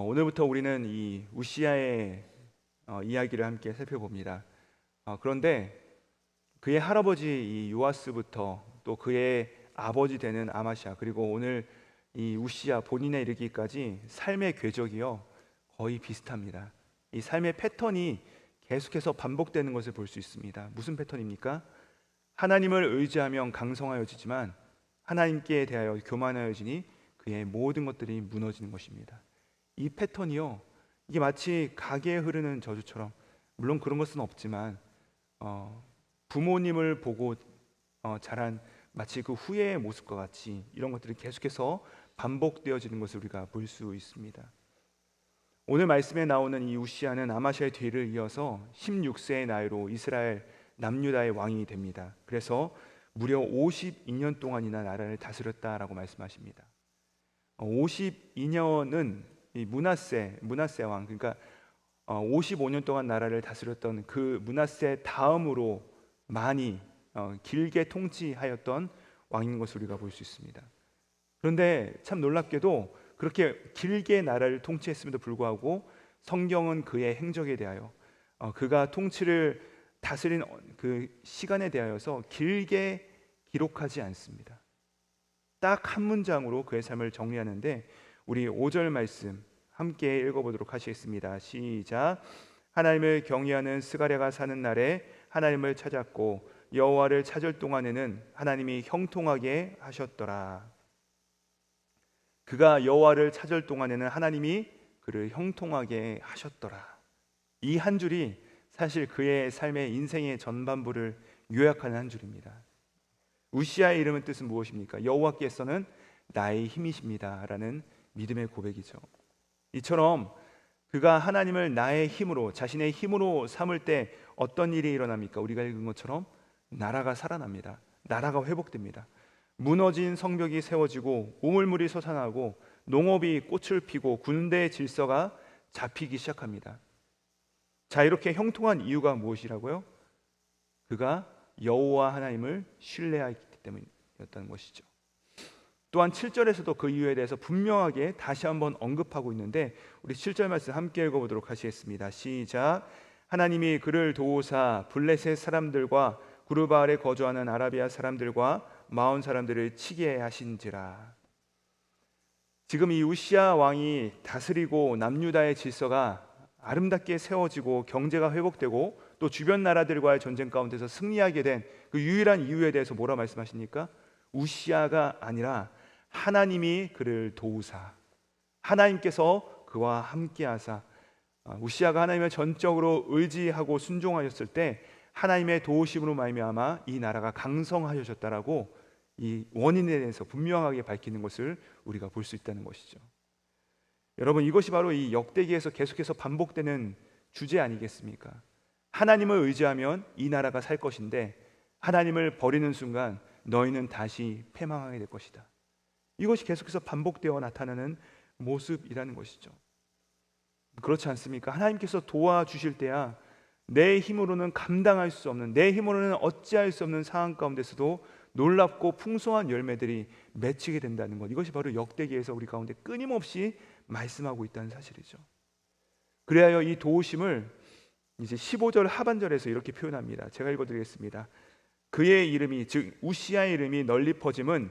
오늘부터 우리는 이 우시야의 이야기를 함께 살펴봅니다. 그런데 그의 할아버지 이 요아스부터 또 그의 아버지 되는 아마샤, 그리고 오늘 이 우시야 본인에 이르기까지 삶의 궤적이요 거의 비슷합니다. 이 삶의 패턴이 계속해서 반복되는 것을 볼 수 있습니다. 무슨 패턴입니까? 하나님을 의지하면 강성하여지지만 하나님께 대하여 교만하여지니 그의 모든 것들이 무너지는 것입니다. 이 패턴이요, 이게 마치 가게에 흐르는 저주처럼, 물론 그런 것은 없지만 부모님을 보고 자란 마치 그 후회의 모습과 같이 이런 것들이 계속해서 반복되어지는 것을 우리가 볼 수 있습니다. 오늘 말씀에 나오는 이 우시야는 아마샤의 뒤를 이어서 16세의 나이로 이스라엘 남유다의 왕이 됩니다. 그래서 무려 52년 동안이나 나라를 다스렸다라고 말씀하십니다. 52년은 이 므낫세 왕, 그러니까 55년 동안 나라를 다스렸던 그 므낫세 다음으로 많이 길게 통치하였던 왕인 것을 우리가 볼 수 있습니다. 그런데 참 놀랍게도 그렇게 길게 나라를 통치했음에도 불구하고 성경은 그의 행적에 대하여 그가 통치를 다스린 그 시간에 대하여서 길게 기록하지 않습니다. 딱 한 문장으로 그의 삶을 정리하는데 우리 5절 말씀 함께 읽어보도록 하시겠습니다. 시작. 하나님을 경외하는 스가랴가 사는 날에 하나님을 찾았고 여호와를 찾을 동안에는 하나님이 형통하게 하셨더라. 그가 여호와를 찾을 동안에는 하나님이 그를 형통하게 하셨더라. 이 한 줄이 사실 그의 삶의 인생의 전반부를 요약하는 한 줄입니다. 우시야의 이름의 뜻은 무엇입니까? 여호와께서는 나의 힘이십니다 라는 믿음의 고백이죠. 이처럼 그가 하나님을 나의 힘으로, 자신의 힘으로 삼을 때 어떤 일이 일어납니까? 우리가 읽은 것처럼 나라가 살아납니다. 나라가 회복됩니다. 무너진 성벽이 세워지고 우물물이 솟아나고 농업이 꽃을 피고 군대의 질서가 잡히기 시작합니다. 자, 이렇게 형통한 이유가 무엇이라고요? 그가 여호와 하나님을 신뢰하기 때문이었다는 것이죠. 또한 7절에서도 그 이유에 대해서 분명하게 다시 한번 언급하고 있는데 우리 7절 말씀 함께 읽어보도록 하시겠습니다. 시작. 하나님이 그를 도우사 블레셋 사람들과 구르바알에 거주하는 아라비아 사람들과 마온 사람들을 치게 하신지라. 지금 이 우시야 왕이 다스리고 남유다의 질서가 아름답게 세워지고 경제가 회복되고 또 주변 나라들과의 전쟁 가운데서 승리하게 된 그 유일한 이유에 대해서 뭐라 말씀하십니까? 우시야가 아니라 하나님이 그를 도우사, 하나님께서 그와 함께하사, 우시야가 하나님을 전적으로 의지하고 순종하였을 때 하나님의 도우심으로 말미암아 이 나라가 강성하여졌다라고 이 원인에 대해서 분명하게 밝히는 것을 우리가 볼 수 있다는 것이죠. 여러분, 이것이 바로 이 역대기에서 계속해서 반복되는 주제 아니겠습니까? 하나님을 의지하면 이 나라가 살 것인데 하나님을 버리는 순간 너희는 다시 패망하게 될 것이다. 이것이 계속해서 반복되어 나타나는 모습이라는 것이죠. 그렇지 않습니까? 하나님께서 도와주실 때야 내 힘으로는 감당할 수 없는, 내 힘으로는 어찌할 수 없는 상황 가운데서도 놀랍고 풍성한 열매들이 맺히게 된다는 것, 이것이 바로 역대기에서 우리 가운데 끊임없이 말씀하고 있다는 사실이죠. 그래야 이 도우심을 이제 15절 하반절에서 이렇게 표현합니다. 제가 읽어드리겠습니다. 그의 이름이, 즉 우시야의 이름이 널리 퍼짐은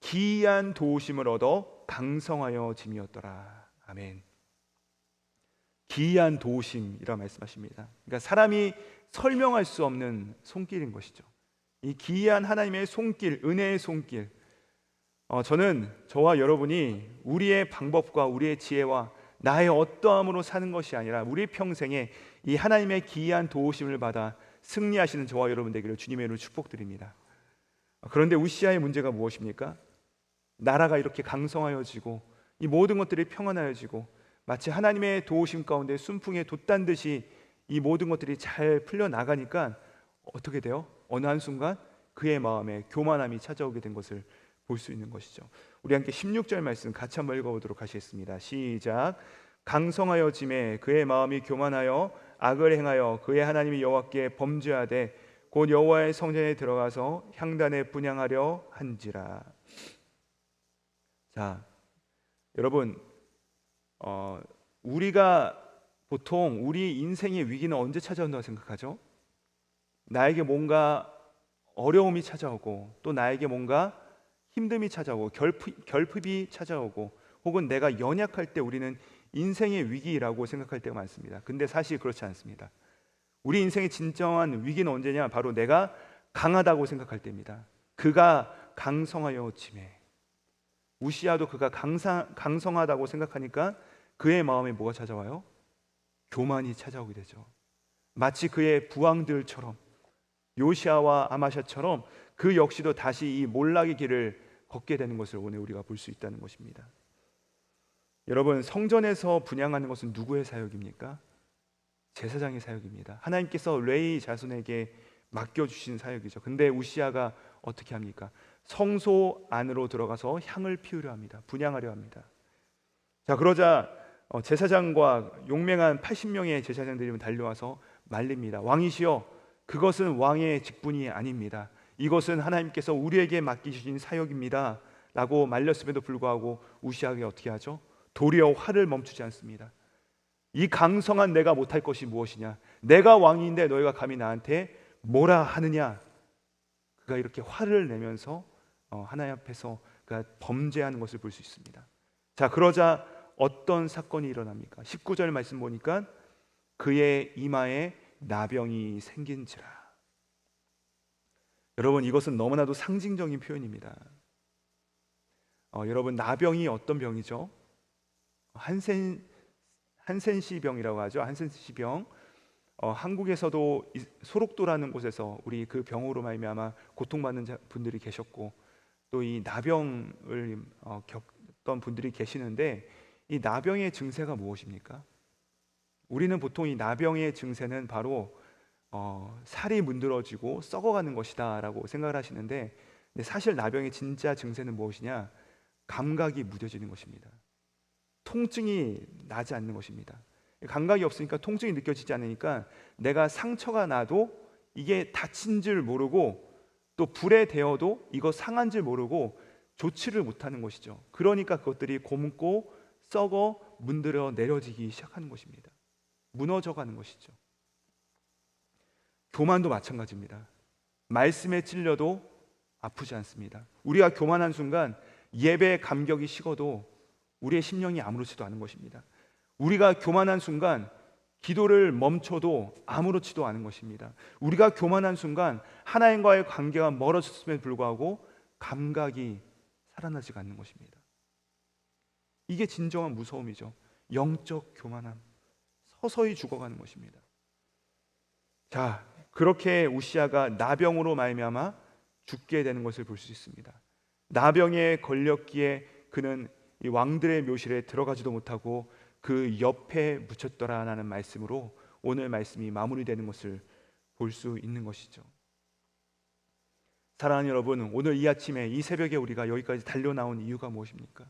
기이한 도우심을 얻어 강성하여 짐이었더라. 아멘. 기이한 도우심이라 말씀하십니다. 그러니까 사람이 설명할 수 없는 손길인 것이죠. 이 기이한 하나님의 손길, 은혜의 손길, 저는 저와 여러분이 우리의 방법과 우리의 지혜와 나의 어떠함으로 사는 것이 아니라 우리 평생에 이 하나님의 기이한 도우심을 받아 승리하시는 저와 여러분 되기를 주님의 이름으로 축복드립니다. 그런데 우시야의 문제가 무엇입니까? 나라가 이렇게 강성하여지고 이 모든 것들이 평안하여지고 마치 하나님의 도우심 가운데 순풍에 돛단 듯이 이 모든 것들이 잘 풀려나가니까 어떻게 돼요? 어느 한순간 그의 마음에 교만함이 찾아오게 된 것을 볼 수 있는 것이죠. 우리 함께 16절 말씀 같이 한번 읽어보도록 하시겠습니다. 시작. 강성하여짐에 그의 마음이 교만하여 악을 행하여 그의 하나님이 여호와께 범죄하되 곧 여호와의 성전에 들어가서 향단에 분향하려 한지라. 자, 여러분, 우리가 보통 우리 인생의 위기는 언제 찾아온다고 생각하죠? 나에게 뭔가 어려움이 찾아오고, 또 나에게 뭔가 힘듦이 찾아오고, 결핍이 찾아오고, 혹은 내가 연약할 때 우리는 인생의 위기라고 생각할 때가 많습니다. 근데 사실 그렇지 않습니다. 우리 인생의 진정한 위기는 언제냐? 바로 내가 강하다고 생각할 때입니다. 그가 강성하여 지매. 우시아도 그가 강성하다고 생각하니까 그의 마음에 뭐가 찾아와요? 교만이 찾아오게 되죠. 마치 그의 부왕들처럼, 요시아와 아마샤처럼 그 역시도 다시 이 몰락의 길을 걷게 되는 것을 오늘 우리가 볼 수 있다는 것입니다. 여러분, 성전에서 분향하는 것은 누구의 사역입니까? 제사장의 사역입니다. 하나님께서 레위 자손에게 맡겨주신 사역이죠. 근데 우시아가 어떻게 합니까? 성소 안으로 들어가서 향을 피우려 합니다. 분향하려 합니다. 자, 그러자 제사장과 용맹한 80명의 제사장들이 달려와서 말립니다. 왕이시여, 그것은 왕의 직분이 아닙니다. 이것은 하나님께서 우리에게 맡기신 사역입니다 라고 말렸음에도 불구하고 우시아가 어떻게 하죠? 도리어 화를 멈추지 않습니다. 이 강성한 내가 못할 것이 무엇이냐? 내가 왕인데 너희가 감히 나한테 뭐라 하느냐? 그가 이렇게 화를 내면서 하나님 앞에서 그가 범죄하는 것을 볼 수 있습니다. 자, 그러자 어떤 사건이 일어납니까? 19절 말씀 보니까 그의 이마에 나병이 생긴지라. 여러분, 이것은 너무나도 상징적인 표현입니다. 여러분, 나병이 어떤 병이죠? 한센시병이라고 하죠. 한센시병. 한국에서도 소록도라는 곳에서 우리 그 병으로 말미암아 고통받는 분들이 계셨고, 또 이 나병을 겪던 분들이 계시는데, 이 나병의 증세가 무엇입니까? 우리는 보통 이 나병의 증세는 바로 살이 문드러지고 썩어가는 것이다 라고 생각을 하시는데, 근데 사실 나병의 진짜 증세는 무엇이냐? 감각이 무뎌지는 것입니다. 통증이 나지 않는 것입니다. 감각이 없으니까 통증이 느껴지지 않으니까 내가 상처가 나도 이게 다친 줄 모르고, 또 불에 데워도 이거 상한 줄 모르고 조치를 못하는 것이죠. 그러니까 그것들이 곪고 썩어 문드러 내려지기 시작하는 것입니다. 무너져가는 것이죠. 교만도 마찬가지입니다. 말씀에 찔려도 아프지 않습니다. 우리가 교만한 순간 예배의 감격이 식어도 우리의 심령이 아무렇지도 않은 것입니다. 우리가 교만한 순간 기도를 멈춰도 아무렇지도 않은 것입니다. 우리가 교만한 순간 하나님과의 관계가 멀어졌음에도 불구하고 감각이 살아나지 않는 것입니다. 이게 진정한 무서움이죠. 영적 교만함, 서서히 죽어가는 것입니다. 자, 그렇게 우시아가 나병으로 말미암아 죽게 되는 것을 볼 수 있습니다. 나병에 걸렸기에 그는 이 왕들의 묘실에 들어가지도 못하고 그 옆에 묻혔더라라는 말씀으로 오늘 말씀이 마무리되는 것을 볼 수 있는 것이죠. 사랑하는 여러분, 오늘 이 아침에 이 새벽에 우리가 여기까지 달려나온 이유가 무엇입니까?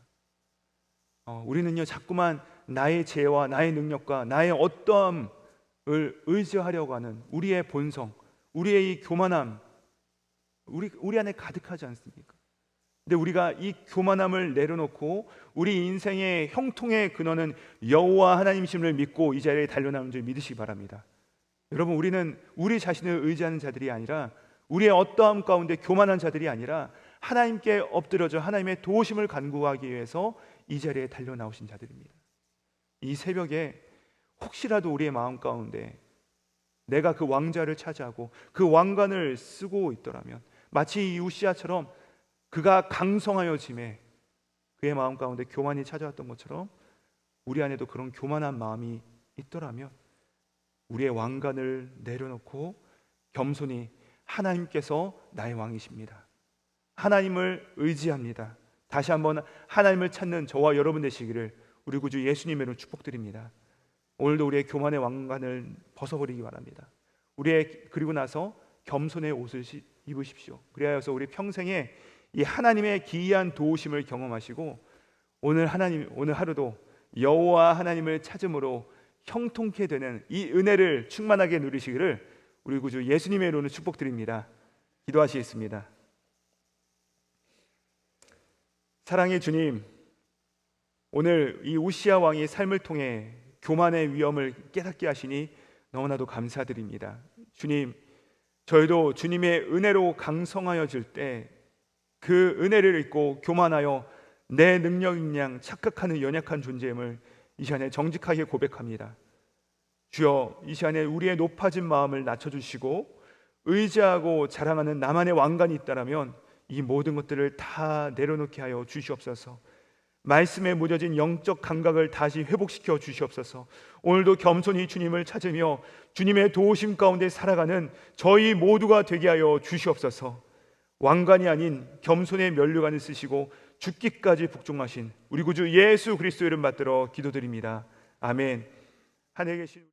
우리는요 자꾸만 나의 죄와 나의 능력과 나의 어떠함을 의지하려고 하는 우리의 본성, 우리의 이 교만함, 우리 안에 가득하지 않습니까? 근데 우리가 이 교만함을 내려놓고 우리 인생의 형통의 근원은 여호와 하나님이심을 믿고 이 자리에 달려나오는 줄 믿으시기 바랍니다. 여러분, 우리는 우리 자신을 의지하는 자들이 아니라, 우리의 어떠함 가운데 교만한 자들이 아니라 하나님께 엎드려져 하나님의 도우심을 간구하기 위해서 이 자리에 달려나오신 자들입니다. 이 새벽에 혹시라도 우리의 마음 가운데 내가 그 왕자를 차지하고 그 왕관을 쓰고 있더라면, 마치 이 우시아처럼 그가 강성하여 짐에 그의 마음 가운데 교만이 찾아왔던 것처럼 우리 안에도 그런 교만한 마음이 있더라면 우리의 왕관을 내려놓고 겸손히 하나님께서 나의 왕이십니다, 하나님을 의지합니다, 다시 한번 하나님을 찾는 저와 여러분 되시기를 우리 구주 예수님의 이름으로 축복드립니다. 오늘도 우리의 교만의 왕관을 벗어버리기 바랍니다. 그리고 나서 겸손의 옷을 입으십시오. 그리하여서 우리 평생에 이 하나님의 기이한 도우심을 경험하시고 오늘 하루도 여호와 하나님을 찾음으로 형통케 되는 이 은혜를 충만하게 누리시기를 우리 구주 예수님의 이름으로 축복드립니다. 기도하시겠습니다. 사랑의 주님, 오늘 이 우시아 왕의 삶을 통해 교만의 위험을 깨닫게 하시니 너무나도 감사드립니다. 주님, 저희도 주님의 은혜로 강성하여질 때 그 은혜를 잊고 교만하여 내 능력인 양 착각하는 연약한 존재임을 이 시간에 정직하게 고백합니다. 주여, 이 시간에 우리의 높아진 마음을 낮춰주시고 의지하고 자랑하는 나만의 왕관이 있다라면 이 모든 것들을 다 내려놓게 하여 주시옵소서. 말씀에 무뎌진 영적 감각을 다시 회복시켜 주시옵소서. 오늘도 겸손히 주님을 찾으며 주님의 도우심 가운데 살아가는 저희 모두가 되게 하여 주시옵소서. 왕관이 아닌 겸손의 면류관을 쓰시고 죽기까지 복종하신 우리 구주 예수 그리스도 이름 받들어 기도드립니다. 아멘. 하늘에 계신